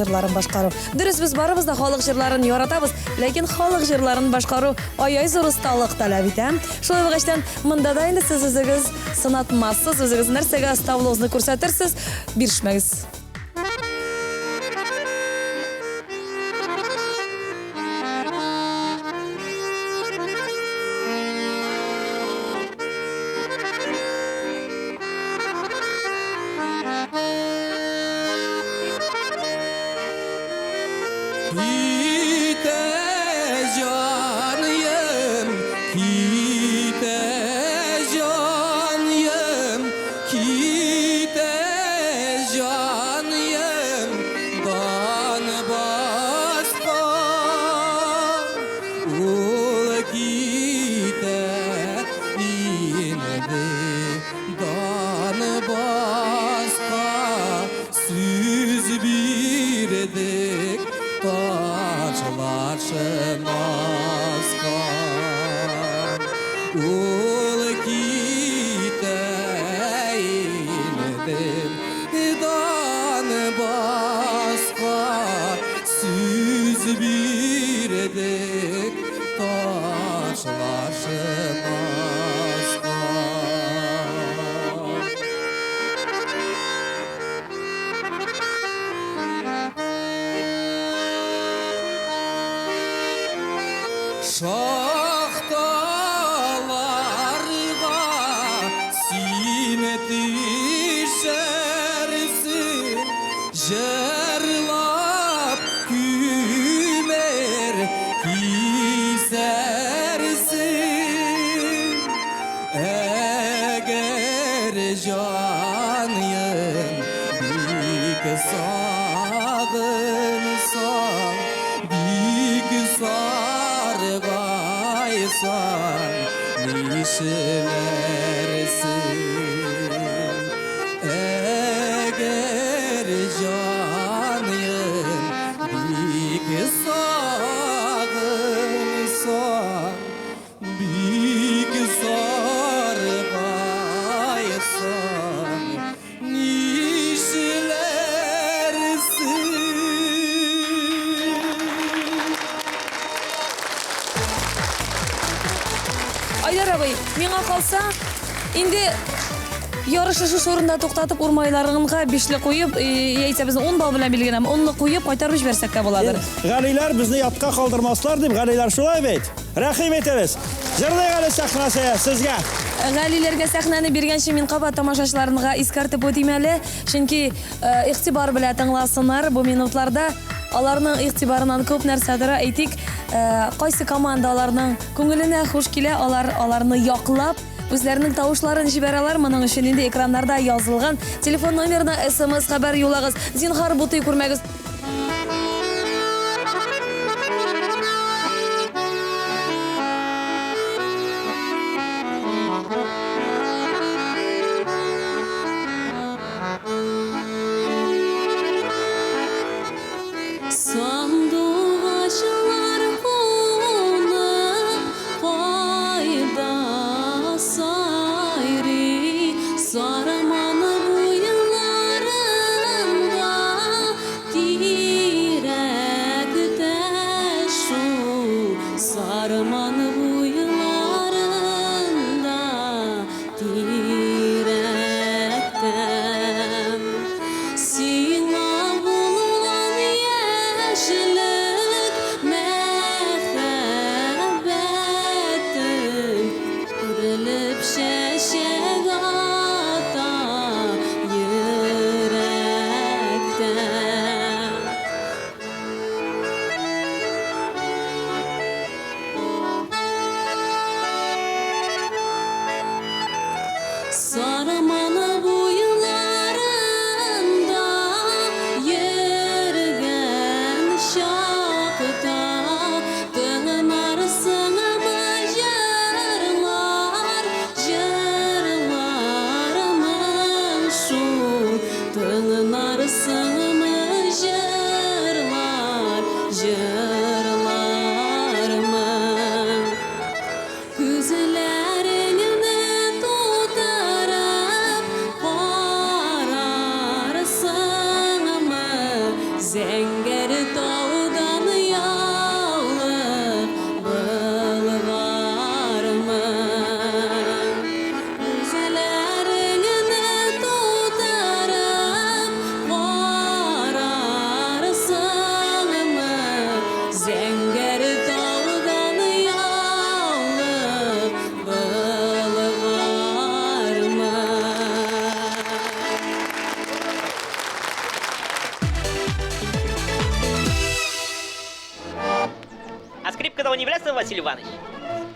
Жырларын башкаруу. Дөрес біз барыбыз да халық жырларын яратабыз, ләкин халық жырларын башкаруу ай зур усталык таләп итә. Шулай булгач, монда да инде сез үзегез сынатмассыз, үзегез нәрсәгә ставлыгызны күрсәтерсез, бирешмәгез. Айдар абый, миңа калса, инде ярышышы орында токтатып урмайларынга бишле куеп, яйса безне 10 бал белән билгеләм, 10-ны куеп кайтарып җибәрсәк тә буладыр. Галиләр безне ятка калдырмаслар дип, Галиләр шулай бит. Рәхим итәбез. Җырдай Гали сәхнәсе сезгә. Галиләргә сәхнәне биргәнче мин кабат тамашачыларга искәртеп үтим әле, чөнки игътибар белән тыңласыннар бу минутларда. Аларның игътибарынан күп нәрсәдер әйтик, кайсы командаларның күңеленә хуш килә, аларны яклап, үзләренең тавышларын җибәрәләр. Моның өчен инде экраннарда язылган телефон номерына SMS хәбәр юлагыз. Зинһар бутый күрмәгез. Zeng Зәңгәр таудан ялып былғармы Үзеләріңіні тутарып қарарсыңмы Зәңгәр таудан ялып былғармы А скрипка-то не является, Василий Иванович?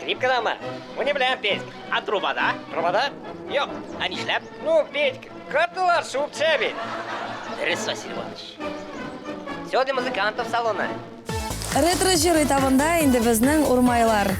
Скрипка ма? Мы не являем, Петька. А трубада? Трубада? Yok. А не шляп? Ну, Петька, карталар шуб чеби. Дөрес, Василий Иванович. Все для музыкантов салона. Ретро жыр этабында инде безнең урмайлар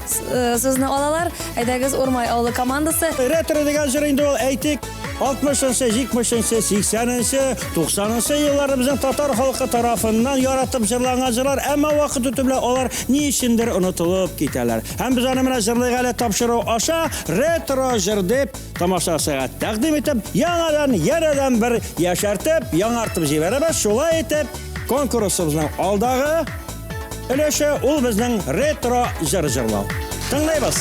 сүзне алалар. Әйдәгез урмай авылы командасы. Ретро деген жыр инде ул әйтик 60-нчы, 70-нчы, 80-нчы, 90-нчы елларда безнең татар халкы тарафыннан яратып җырланган җырлар, әмма вакыт үтү белән алар ни өчендер онытылып китәләр. Һәм без аны менә җырлыйга әле тапшыру аша ретро җыр дип тамашачыга тәкъдим итеп, яңадан, янәдән бер яшәртеп, яңартып җибәрәбез. Шулай итеп, конкурсыбызның алдагы өлеше ул безнең ретро җыр җырлау. Тыңлайбыз.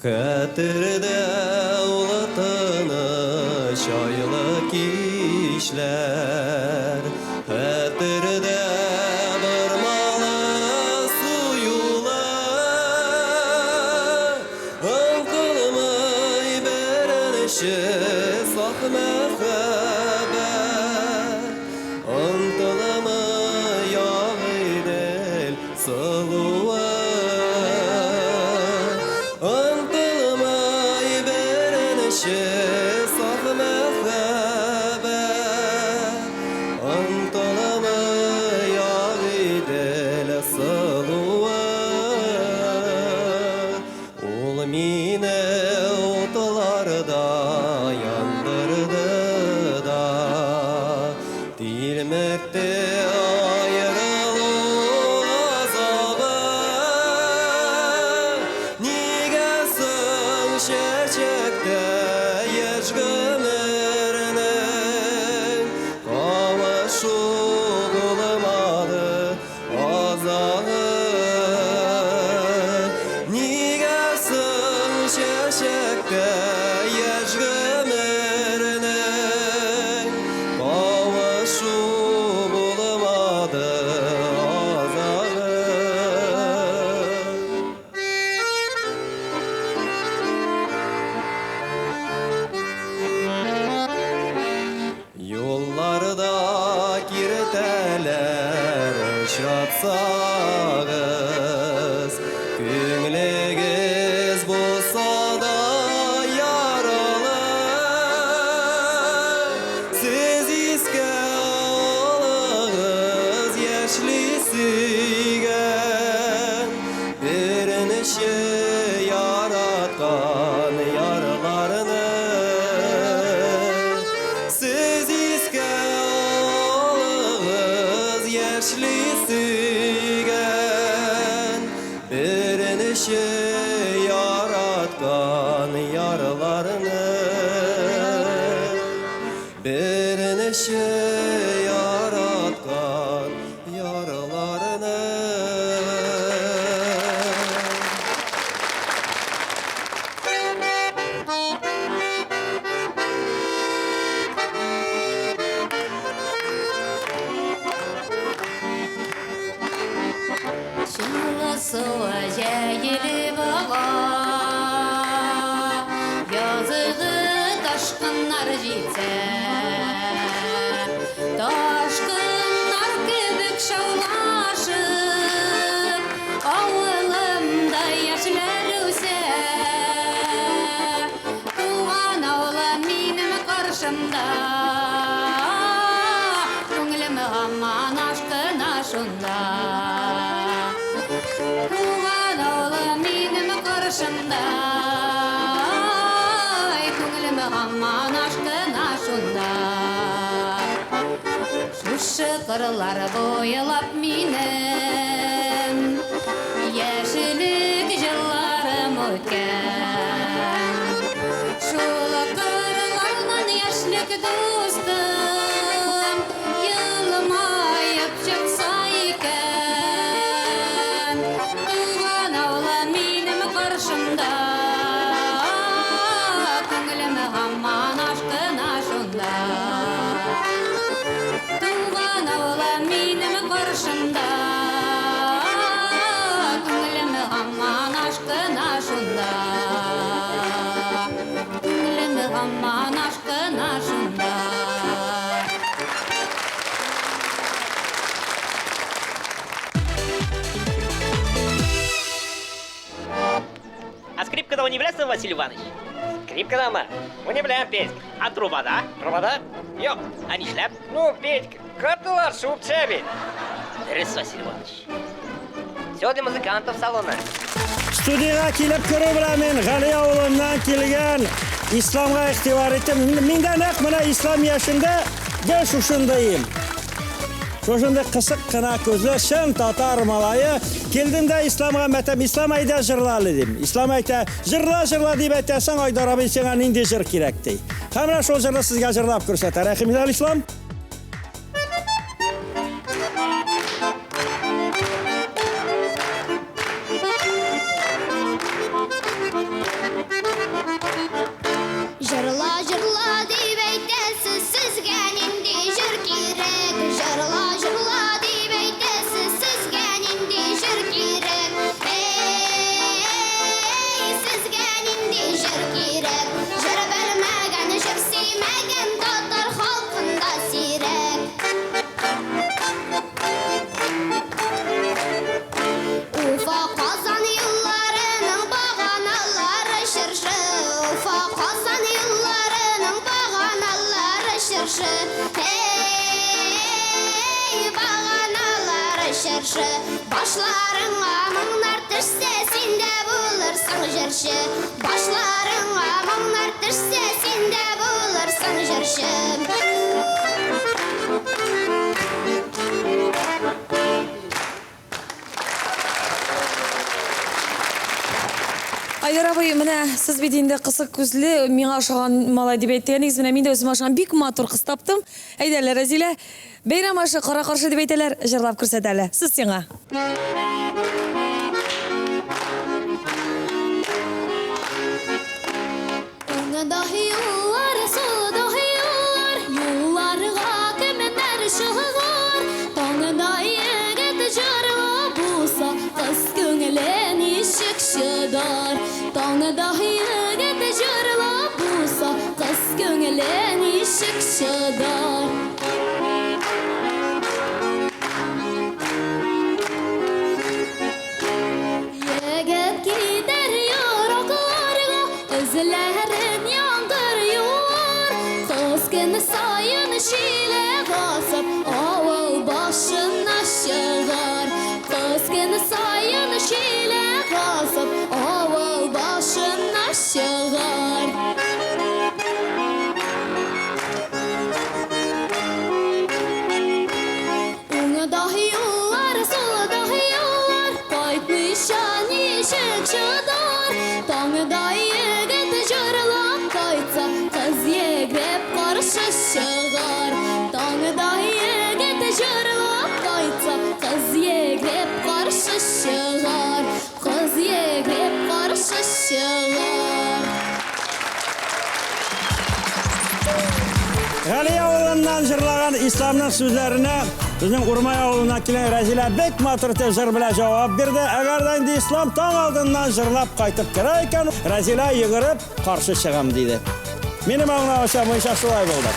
Хәтердә улатыны чайлы кичләр, хәтердә бармалы суюлар, аңкылмый бәрелеше саф мәхәббәт, аңкылмый ягыйдел сылуы. Saf məxəbət Antolama yağidəl saluat Ol minə otalarda yandırdı da Dilməkdə ayrılı azabı Nigaсын şəçəkdə Gömürünün kavuşu bulamadı azağı Nigasın şeşekte yaş gömürünün kavuşu bulamadı azağı Yollarda girteler şatsağız Kümlegiz bulsa da yaralı Siz iske alığız yaşlisigen Bir neşe yaratkan yaralarını Siz iske alığız yaşlisigen Bir neşe yaratkan yaralarını Bir neşe yaratkan yaralarını Suva jayilib yazığı taşkınlar jitse taşkınlar kibik şavlaşıp avılımda yaşlar üse tuğan avlım benim karşımda Көңілім ғаман ашқын ашында Туған ауылым менің қаршымда Көңілім ғаман ашқын ашында Ошы қырлар бойлап минем Яшілік жылларым өткен Шулы қырларынан яшілік достым Йылмайып жатса екен Туған аула минем қаршымда Көңілім ғаман ашқын ашында Туған аула минем қаршымда Көңілім ғаман ашқын ашында Көңілім ғаман ашқын ашында А скрипка-то вы не является, Василий Иванович? Скрипка мы не являем, Петька. А трубада? Трубада? Yok, а не шляп? Ну, Петька, картылар шуб чебит. Дұрыс, Василий Иванович. Все для музыкантов салона. Студияға келіп көру білән мен Ғали ауылынан келген исламға иқтибар еттім. Менде нақ мына ислам яшында де шушындайым. Шушында қысық қына көзлі шын татар малайы. Келдім де исламға мәтем, ислам айда жырлалы дем. Ислам айда жырла деп әттәсің айдарабын сеңа нинде жыр керек дей. Қамра шол жырлы сізге жырлап көрсетер. Рахимилал ислам. Жырла деп әйтәсіз сізге нинди жыр керек Жырла деп әйтәсіз сізге нинди жыр керек Ей, сізге нинди жыр керек Жыр білмәген, жыр сүймәген татар халқында сирек Уфа қазан юлларының бағаналары шыршы Уфа қазан юлларының бағаналары шыршы Ей, бағаналары шыршы Башларыңа мұңнар түшсе сенде болырсың жыршы Башларыңа мұңнар түшсе сенде болырсың жыршы Айдар абай, міне сіз бит енді қысық көзлі миңа ашаған малай деп әйттіңіз, міне мен де өзім ашқан бик матур қыз таптым. Әйдәлі Разила, бейрам ашы қара қаршы деп әйтәләр, жырлап көрсетәлі. Сіз сеңа. Dahi yollar, sudahi yollar, yollarga kimler şığar. Tağda yigit jarva bulsa, kız könglen işik şıdar. Tağda yigit jarva bulsa, kız könglen işik şıdar. Yigit gider yoraklarga, özlerin yangırıyor. Kız günü sayın şile basıp, avul başına şığar. Kız günü sayın şile basıp, avul başına şığar. Ona dahi yollar, sola dahi yollar, kaytmışan işik şıdar. Tağda yigit jırlap kaytsa, kız yegrep karşı şığar. Tağda yigit jırlap kaytsa, kız yegrep karşı şığar. Kız yegrep karşı şığar. Ғали ауылынан жырлаған исламның сөздеріне біздің Урмай ауылынан келген Разила бек матур теп жыр біле жауап берді. Әгерден де ислам таң алдынан жырлап қайтып кіре екен, Разила йөгеріп қарсы шығам дейді. Менің аңлауымша мойынша солай болды.